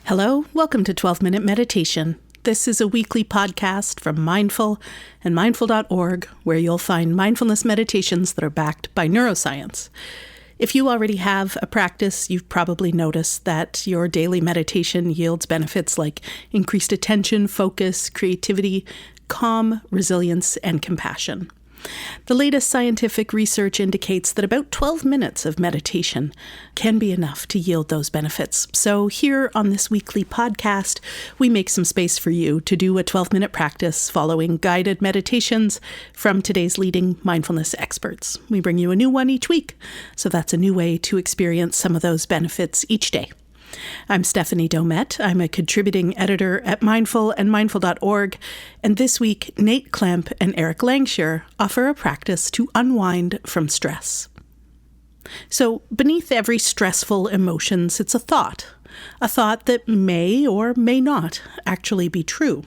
Hello, welcome to 12-Minute Meditation. This is a weekly podcast from Mindful and mindful.org where you'll find mindfulness meditations that are backed by neuroscience. If you already have a practice, you've probably noticed that your daily meditation yields benefits like increased attention, focus, creativity, calm, resilience, and compassion. The latest scientific research indicates that about 12 minutes of meditation can be enough to yield those benefits. So here on this weekly podcast, we make some space for you to do a 12-minute practice following guided meditations from today's leading mindfulness experts. We bring you a new one each week, so that's a new way to experience some of those benefits each day. I'm Stephanie Domet. I'm a contributing editor at Mindful and mindful.org. And this week, Nate Klemp and Eric Langshur offer a practice to unwind from stress. So beneath every stressful emotion sits a thought that may or may not actually be true.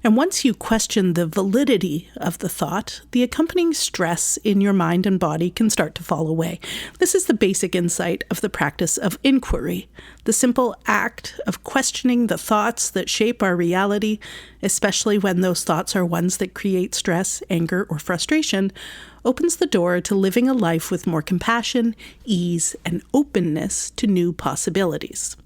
And once you question the validity of the thought, the accompanying stress in your mind and body can start to fall away. This is the basic insight of the practice of inquiry, the simple act of questioning the thoughts that shape our reality, especially when those thoughts are ones that create stress, anger, or frustration, opens the door to living a life with more compassion, ease, and openness to new possibilities.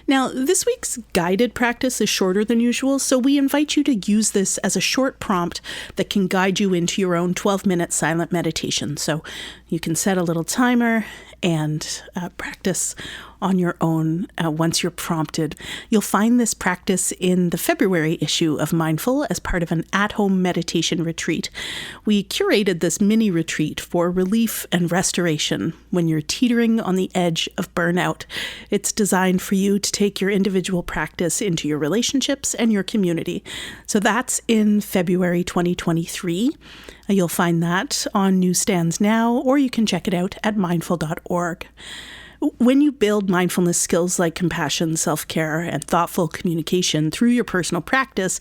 Now, this week's guided practice is shorter than usual, so we invite you to use this as a short prompt that can guide you into your own 12-minute silent meditation. So you can set a little timer and practice on your own once you're prompted. You'll find this practice in the February issue of Mindful as part of an at-home meditation retreat. We curated this mini retreat for relief and restoration when you're teetering on the edge of burnout. It's designed for you to take your individual practice into your relationships and your community. So that's in February 2023. You'll find that on newsstands now, or you can check it out at mindful.org. When you build mindfulness skills like compassion, self-care, and thoughtful communication through your personal practice,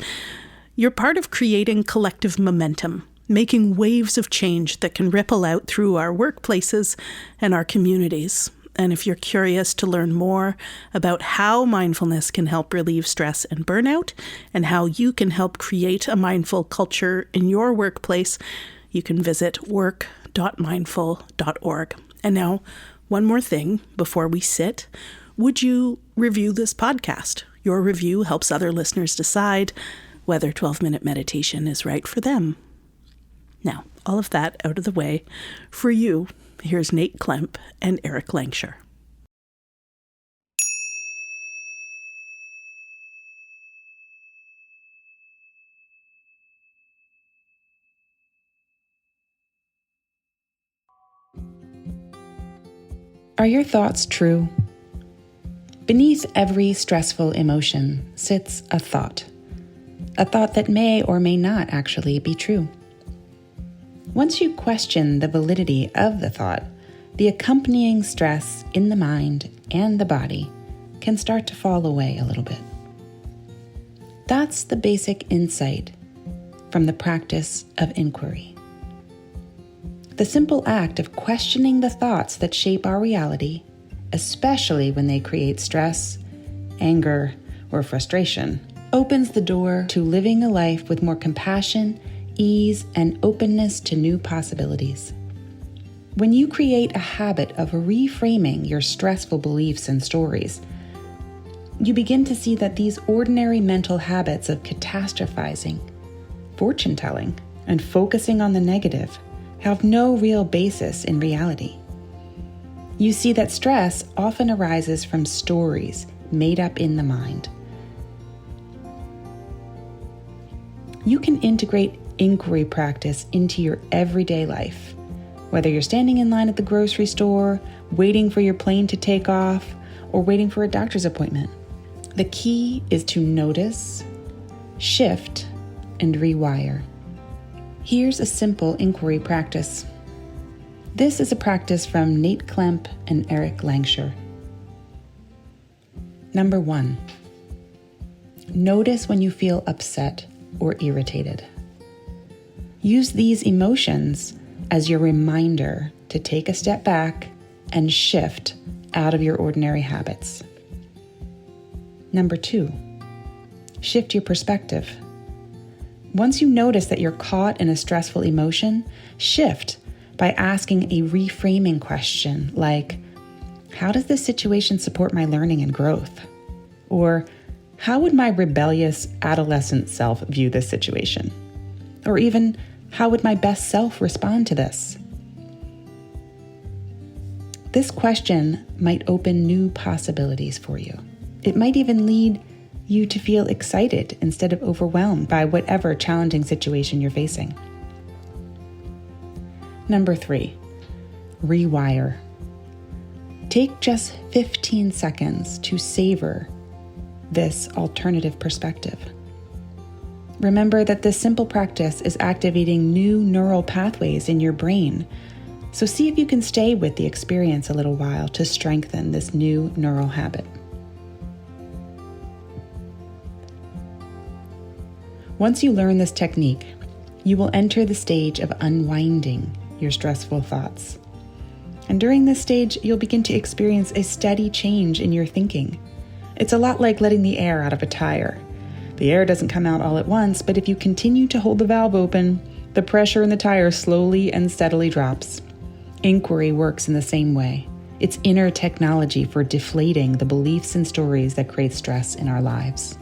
you're part of creating collective momentum, making waves of change that can ripple out through our workplaces and our communities. And if you're curious to learn more about how mindfulness can help relieve stress and burnout, and how you can help create a mindful culture in your workplace, you can visit work.mindful.org. And now, one more thing before we sit. Would you review this podcast? Your review helps other listeners decide whether 12-minute meditation is right for them. Now, all of that out of the way, for you, here's Nate Klemp and Eric Langshur. Are your thoughts true? Beneath every stressful emotion sits a thought that may or may not actually be true. Once you question the validity of the thought, the accompanying stress in the mind and the body can start to fall away a little bit. That's the basic insight from the practice of inquiry. The simple act of questioning the thoughts that shape our reality, especially when they create stress, anger, or frustration, opens the door to living a life with more compassion, ease, and openness to new possibilities. When you create a habit of reframing your stressful beliefs and stories, you begin to see that these ordinary mental habits of catastrophizing, fortune-telling, and focusing on the negative have no real basis in reality. You see that stress often arises from stories made up in the mind. You can integrate inquiry practice into your everyday life, whether you're standing in line at the grocery store, waiting for your plane to take off, or waiting for a doctor's appointment. The key is to notice, shift, and rewire. Here's a simple inquiry practice. This is a practice from Nate Klemp and Eric Langshur. Number 1, notice when you feel upset or irritated. Use these emotions as your reminder to take a step back and shift out of your ordinary habits. Number 2, shift your perspective. Once you notice that you're caught in a stressful emotion, shift by asking a reframing question like, how does this situation support my learning and growth? Or, how would my rebellious adolescent self view this situation? Or even, how would my best self respond to this? This question might open new possibilities for you. It might even lead you to feel excited instead of overwhelmed by whatever challenging situation you're facing. Number 3, rewire. Take just 15 seconds to savor this alternative perspective. Remember that this simple practice is activating new neural pathways in your brain. So see if you can stay with the experience a little while to strengthen this new neural habit. Once you learn this technique, you will enter the stage of unwinding your stressful thoughts. And during this stage, you'll begin to experience a steady change in your thinking. It's a lot like letting the air out of a tire. The air doesn't come out all at once, but if you continue to hold the valve open, the pressure in the tire slowly and steadily drops. Inquiry works in the same way. It's inner technology for deflating the beliefs and stories that create stress in our lives.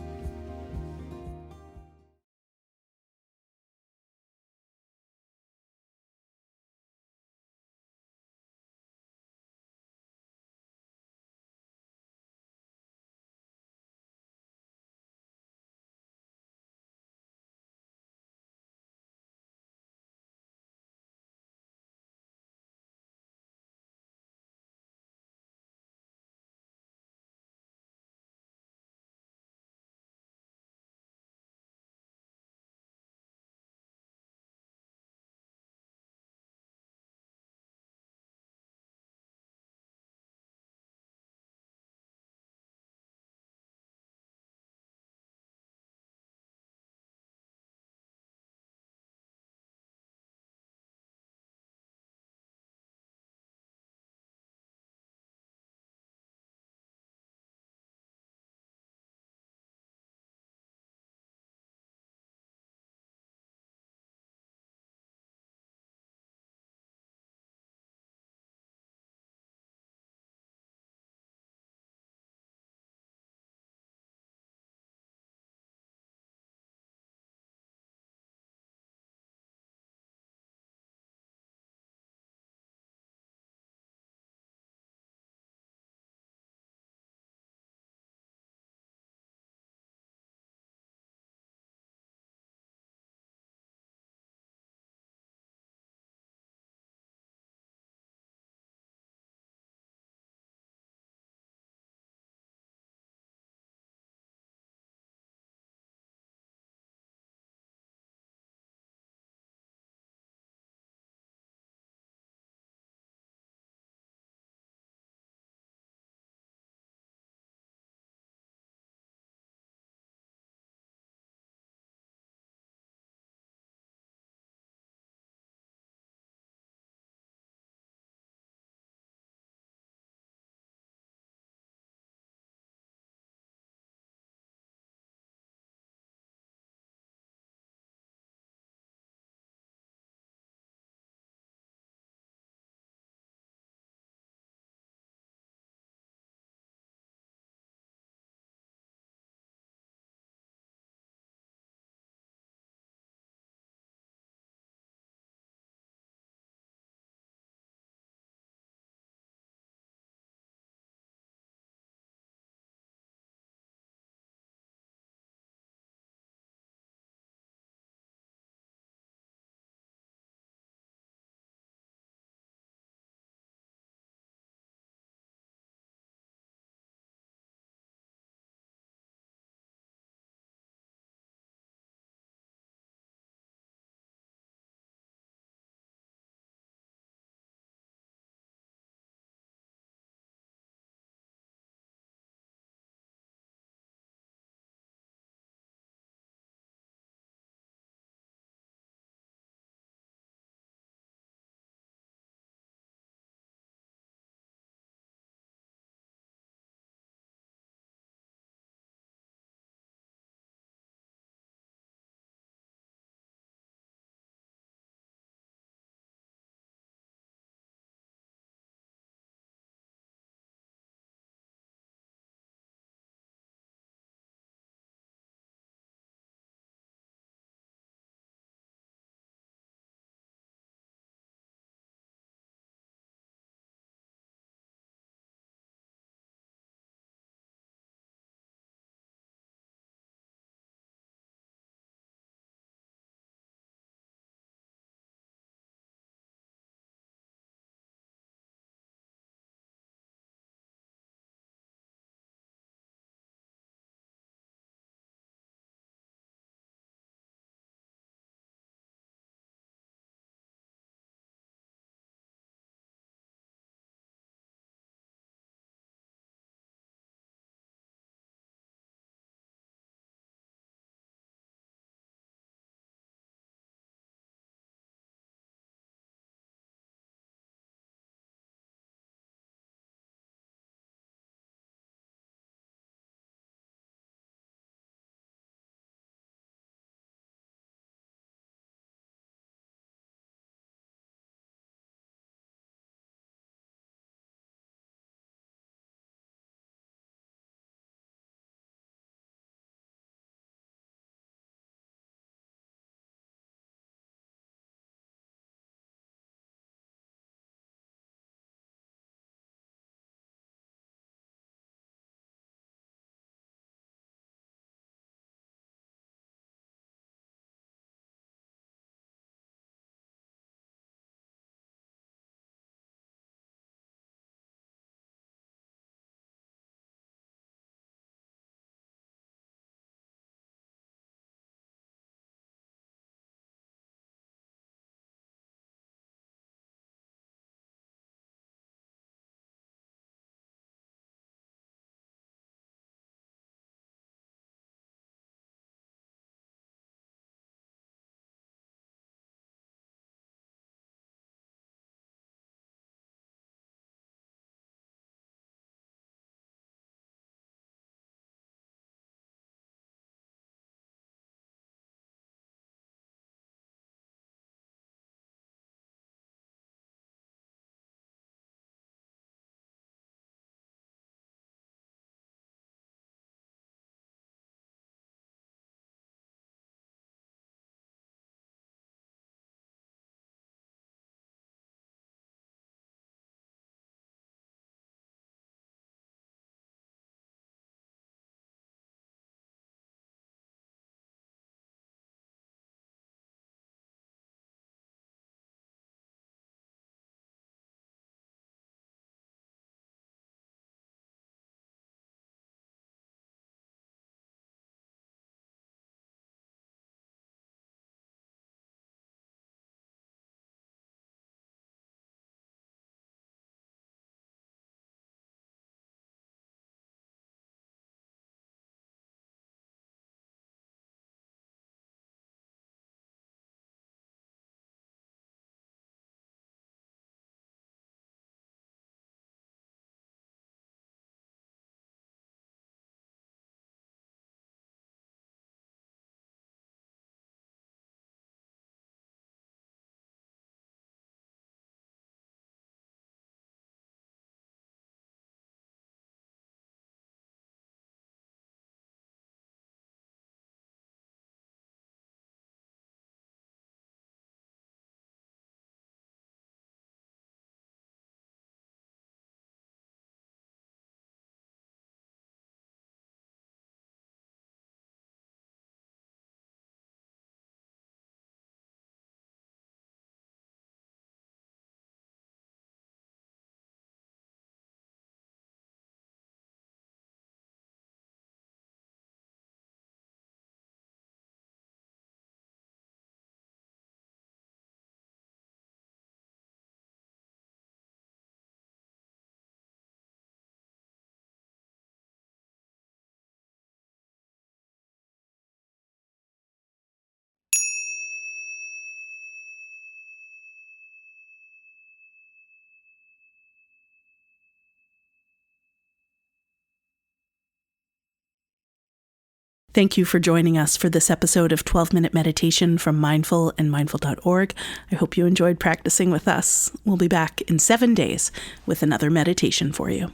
Thank you for joining us for this episode of 12-Minute Meditation from Mindful and Mindful.org. I hope you enjoyed practicing with us. We'll be back in 7 days with another meditation for you.